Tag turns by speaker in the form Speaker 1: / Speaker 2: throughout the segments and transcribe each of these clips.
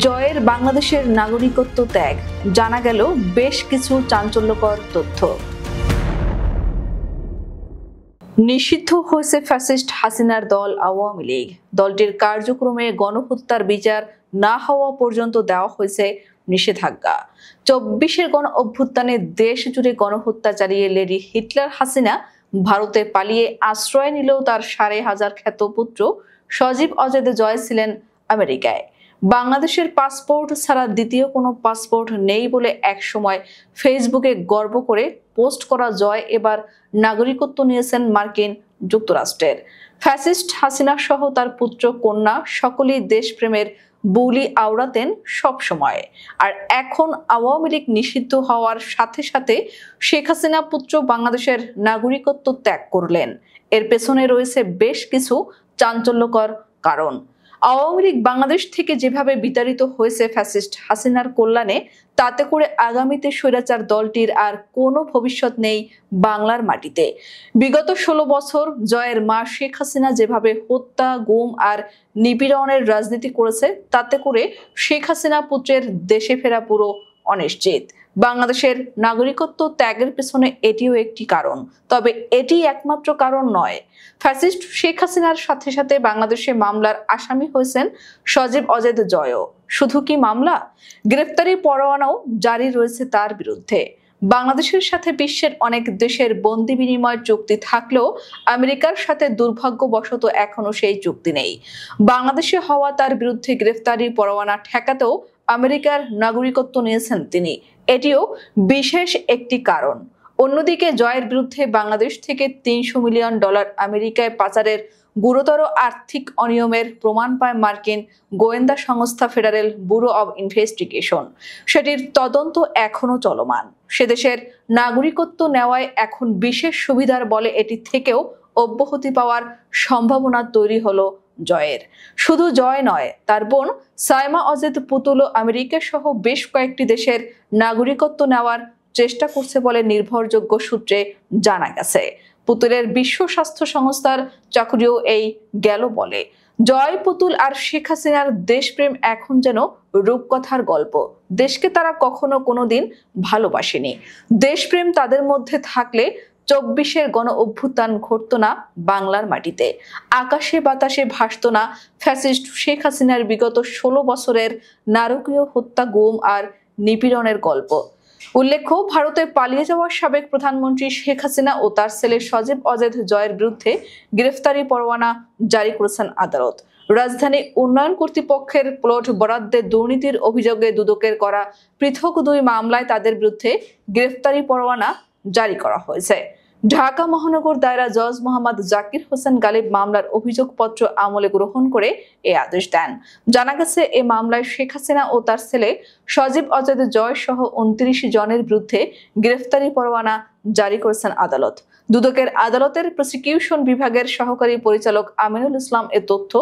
Speaker 1: জয়ের বাংলাদেশের নাগরিকত্ব ত্যাগ, জানা গেল বেশ কিছু চাঞ্চল্যকর তথ্য। নিষিদ্ধ হয়েছে ফ্যাসিস্ট হাসিনার দল আওয়ামী লীগ। দলটির কার্যক্রমে গণহত্যার বিচার না হওয়া পর্যন্ত দেওয়া হয়েছে নিষেধাজ্ঞা। ২৪-এর গণ অভ্যুত্থানে দেশ জুড়ে গণহত্যা চালিয়ে লেডি হিটলার হাসিনা ভারতে পালিয়ে আশ্রয় নিলেও তার ৫,৫০০ খ্যাত পুত্র সজীব অজেদ জয় ছিলেন আমেরিকায়। বাংলাদেশের পাসপোর্ট ছাড়া দ্বিতীয় কোনো পাসপোর্ট নেই বলে একসময় ফেসবুকে গর্ব করে পোস্ট করা জয় এবার নাগরিকত্ব নিয়েছেন মার্কিন যুক্তরাষ্ট্রের। ফ্যাসিস্ট হাসিনা সহ তার পুত্র কন্যা সকলেই দেশপ্রেমের বুলি আওড়াতেন সব সময়। আর এখন আওয়ামী লীগ নিষিদ্ধ হওয়ার সাথে সাথে শেখ হাসিনা পুত্র বাংলাদেশের নাগরিকত্ব ত্যাগ করলেন। এর পেছনে রয়েছে বেশ কিছু চাঞ্চল্যকর কারণ। আওয়ামী লীগ বাংলাদেশ থেকে যেভাবে বিতাড়িত হয়েছে ফ্যাসিস্ট হাসিনার কল্যাণে, তাতে করে আগামীতে স্বৈরাচার দলটির আর কোনো ভবিষ্যৎ নেই বাংলার মাটিতে। বিগত ১৬ বছর জয়ের মা শেখ হাসিনা যেভাবে হত্যা, গুম আর নিপীড়নের রাজনীতি করেছে, তাতে করে শেখ হাসিনা পুত্রের দেশে ফেরা পুরো অনিশ্চিত। বাংলাদেশের নাগরিকত্ব ত্যাগের পেছনে এটিও একটি কারণ, তবে এটি একমাত্র কারণ নয়। ফ্যাসিস্ট শেখ হাসিনার সাথে সাথে বাংলাদেশে মামলার আসামি হয়েছেন সজীব অজেদ জয়ও। শুধু কি মামলা, গ্রেফতারি পরোয়ানাও জারি রয়েছে তার বিরুদ্ধে। বাংলাদেশের সাথে বিশ্বের অনেক দেশের বন্দি বিনিময় চুক্তি থাকলেও আমেরিকার সাথে দুর্ভাগ্যবশত এখনো সেই চুক্তি নেই। বাংলাদেশে হওয়া তার বিরুদ্ধে গ্রেফতারি পরোয়ানা ঠেকাতেও আমেরিকার নাগরিকত্ব নিয়েছেন তিনি। এটিও বিশেষ একটি কারণ। অন্যদিকে জয়ের বিরুদ্ধে বাংলাদেশ থেকে $৩০০ মিলিয়ন আমেরিকায় পাচারের গুরুতর আর্থিক অনিয়মের প্রমাণ পায় মার্কিন গোয়েন্দা সংস্থা ফেডারেল ব্যুরো অব ইনভেস্টিগেশন। সেটির তদন্ত এখনো চলমান। সে দেশের নাগরিকত্ব নেওয়ায় এখন বিশেষ সুবিধার বলে এটি থেকেও অব্যাহতি পাওয়ার সম্ভাবনা তৈরি হলো জয়ের। শুধু জয় নয়, তার বোন সাইমা অজেদ পুতুলও আমেরিকা সহ বেশ কয়েকটি দেশের নাগরিকত্ব নেওয়ার চেষ্টা করছে বলে নির্ভরযোগ্য সূত্রে জানা গেছে। পুতুলের বিশ্ব স্বাস্থ্য সংস্থার চাকরিও এই গেল বলে। জয়, পুতুল আর শেখ হাসিনার দেশপ্রেম এখন যেন রূপকথার গল্প। দেশকে তারা কখনো কোনোদিন ভালোবাসেনি। দেশপ্রেম তাদের মধ্যে থাকলে ২৪-এর গণ অভ্যুত্থান ঘটতো না বাংলার মাটিতে। আকাশে বাতাসে ভাসতো না ফ্যাসিস্ট শেখ হাসিনার বিগত ১৬ বছরের নারকীয় হত্যা, গুম আর নিপীড়নের গল্প। উল্লেখ্য, ভারতে পালিয়ে যাওয়া সাবেক প্রধানমন্ত্রী শেখ হাসিনা ও তার ছেলে সজীব অজেদ জয়ের বিরুদ্ধে গ্রেফতারি পরোয়ানা জারি করেছেন আদালত। রাজধানী উন্নয়ন কর্তৃপক্ষের প্লট বরাদ্দে দুর্নীতির অভিযোগে দুদকের করা পৃথক ২ মামলায় তাদের বিরুদ্ধে গ্রেফতারি পরোয়ানা জারি করা হয়েছে। ঢাকা মহানগর দায়রা জজ মোহাম্মদ জাকির হোসেন গালিব মামলার অভিযোগপত্র আমলে গ্রহণ করে এ আদেশ দেন। জানা গেছে, এ মামলায় শেখ হাসিনা ও তার ছেলে সজীব অজেদ জয় সহ ২৯ জনের বিরুদ্ধে গ্রেফতারি পরোয়ানা জারি করেছেন আদালত। দুদকের আদালতের প্রসিকিউশন বিভাগের সহকারী পরিচালক আমিনুল ইসলাম এ তথ্য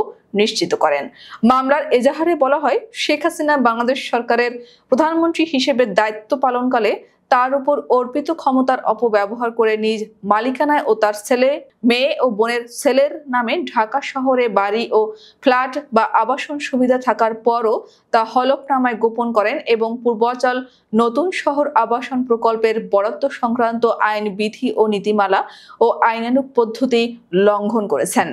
Speaker 1: নিশ্চিত করেন। মামলার এজাহারে বলা হয়, শেখ হাসিনা বাংলাদেশ সরকারের প্রধানমন্ত্রী হিসেবে দায়িত্ব পালনকালে তার উপর অর্পিত ক্ষমতার অপব্যবহার করে নিজ মালিকানায় ও তার ছেলে, মেয়ে ও বোনের ছেলের নামে ঢাকা শহরে বাড়ি ও ফ্ল্যাট বা আবাসন সুবিধা থাকার পরও তা হলফনামায় গোপন করেন এবং পূর্বাচল নতুন শহর আবাসন প্রকল্পের বরাদ্দ সংক্রান্ত আইন, বিধি ও নীতিমালা ও আইনানুগ পদ্ধতি লঙ্ঘন করেছেন।